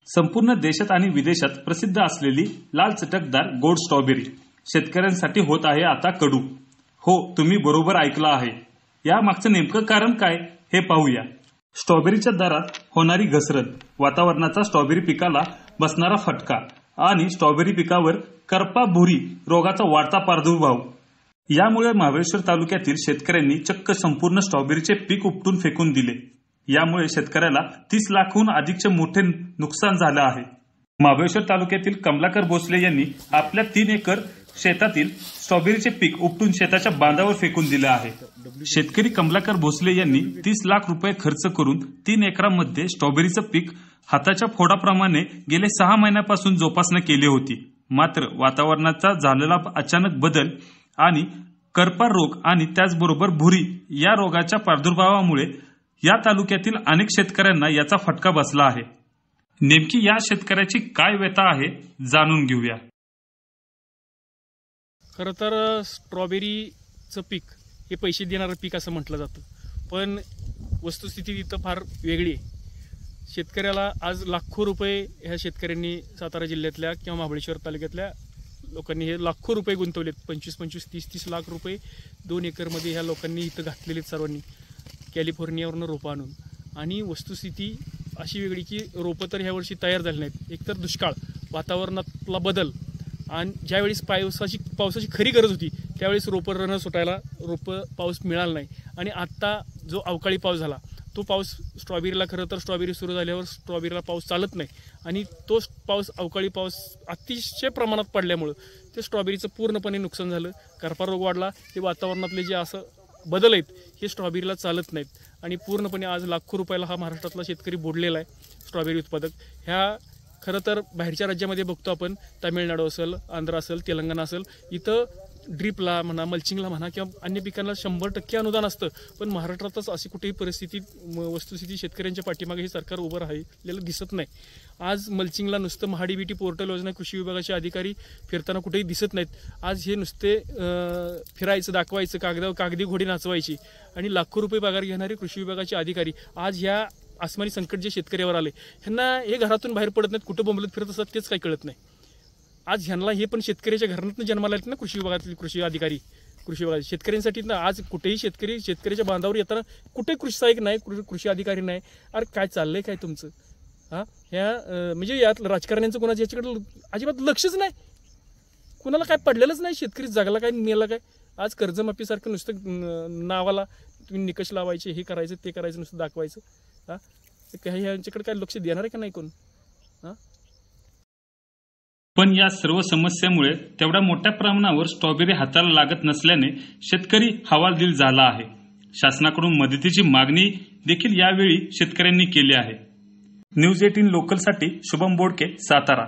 संपूर्ण देशात आणि विदेशात प्रसिद्ध असलेली लाल चटकदार गोड स्ट्रॉबेरी शेतकऱ्यांसाठी होत आहे आता कडू. हो, तुम्ही बरोबर ऐकलं आहे. या मागचं नेमकं कारण काय हे पाहूया. स्ट्रॉबेरीच्या दरात होणारी घसरण, वातावरणाचा स्ट्रॉबेरी पिकाला बसणारा फटका आणि स्ट्रॉबेरी पिकावर करपा भुरी रोगाचा वाढता प्रादुर्भाव यामुळे महाबळेश्वर तालुक्यातील शेतकऱ्यांनी चक्क संपूर्ण स्ट्रॉबेरीचे पीक उपटून फेकून दिले. यामुळे शेतकऱ्याला 30 लाखाहून अधिकचे मोठे नुकसान झालं आहे. महाबळेश्वर तालुक्यातील कमलाकर भोसले यांनी आपल्या 3 एकर शेतातील स्ट्रॉबेरीचे पीक उपटून शेताच्या बांधावर फेकून दिले आहे. शेतकरी कमलाकर भोसले यांनी 30 लाख रुपये खर्च करून 3 एकरामध्ये स्ट्रॉबेरीचं पीक हाताच्या फोडाप्रमाणे गेले 6 महिन्यापासून जोपासना केली होती. मात्र वातावरणाचा झालेला अचानक बदल आणि करपा रोग आणि त्याचबरोबर भुरी या रोगाच्या प्रादुर्भावामुळे या तालुक्यातील अनेक शेतकऱ्यांना याचा फटका बसला आहे. नेमकी या शेतकऱ्याची काय व्यथा आहे जाणून घेऊया. खरं तर स्ट्रॉबेरीचं पीक हे पैसे देणारं पीक असं म्हटलं जातं, पण वस्तुस्थिती तिथं फार वेगळी आहे. शेतकऱ्याला आज लाखो रुपये ह्या शेतकऱ्यांनी सातारा जिल्ह्यातल्या किंवा महाबळेश्वर तालुक्यातल्या लोकांनी हे लाखो रुपये गुंतवलेत. 25-25, 30-30 लाख रुपये 2 एकरमध्ये ह्या लोकांनी इथं घातलेले सर्वांनी कॅलिफोर्नियावरनं रोपं आणून. आणि वस्तुस्थिती अशी वेगळी की रोपं तर ह्या वर्षी तयार झाली नाहीत. एकतर दुष्काळ, वातावरणातला बदल आणि ज्यावेळेस पावसाची खरी गरज होती त्यावेळेस रोपं सुटायला पाऊस मिळाला नाही. आणि आत्ता जो अवकाळी पाऊस झाला तो पाऊस स्ट्रॉबेरीला, खरं तर स्ट्रॉबेरी सुरू झाल्यावर स्ट्रॉबेरीला पाऊस चालत नाही आणि तो पाऊस, अवकाळी पाऊस अतिशय प्रमाणात पडल्यामुळं ते स्ट्रॉबेरीचं पूर्णपणे नुकसान झालं. करपा रोग वाढला. हे वातावरणातले जे असं बदल आहेत हे स्ट्रॉबेरीला चालत नाहीत आणि पूर्णपणे आज लाखो रुपयाला हा महाराष्ट्रातला शेतकरी बुडलेला आहे स्ट्रॉबेरी उत्पादक. ह्या खरं तर बाहेरच्या राज्यामध्ये बघतो आपण, तामिळनाडू असेल, आंध्र असेल, तेलंगणा असेल, इथं ड्रीपला म्हणा, मल्चिंगला म्हणा किंवा अन्य पिकांना 100% अनुदान असतं. पण महाराष्ट्रातच अशी कुठेही परिस्थिती, वस्तुस्थिती शेतकऱ्यांच्या पाठीमागे हे सरकार उभं राहिलेलं दिसत नाही. आज मल्चिंगला नुसतं महाडीबीटी पोर्टल योजना कृषी विभागाचे अधिकारी फिरताना कुठेही दिसत नाहीत. आज हे नुसते फिरायचं, दाखवायचं, कागदी घोडी नाचवायची आणि लाखो रुपये पगार घेणारे कृषी विभागाचे अधिकारी आज ह्या आसमानी संकट जे शेतकऱ्यावर आले, ह्यांना हे घरातून बाहेर पडत नाहीत, कुठं बोंबलत फिरत असतात तेच काही कळत नाही. आज ह्यांना हे पण शेतकऱ्याच्या घरातून जन्माला येतात ना कृषी विभागातील कृषी अधिकारी. कृषी विभागात शेतकऱ्यांसाठी ना आज कुठेही शेतकऱ्याच्या बांधावर येताना कुठे कृषी सहाय्यक नाही, कृषी अधिकारी नाही. अरे काय चाललंय काय तुमचं? ह्या म्हणजे यात राजकारण्यांचं कोणाचं याच्याकडे अजिबात लक्षच नाही. कुणाला काय पडलेलंच नाही. शेतकरी जगला काय, मेला काय. आज कर्जमाफीसारखं नुसतं नावाला तुम्ही निकष लावायचे, हे करायचं, ते करायचं, नुसतं दाखवायचं. काही ह्यांच्याकडे काय लक्ष देणार आहे का नाही कोण? पण या सर्व समस्यामुळे तेवढ्या मोठ्या प्रमाणावर स्ट्रॉबेरी हाताला लागत नसल्याने शेतकरी हवालदिल झाला आहे. शासनाकडून मदतीची मागणी देखील यावेळी शेतकऱ्यांनी केली आहे. न्यूज 18 लोकलसाठी शुभम बोडके, सातारा.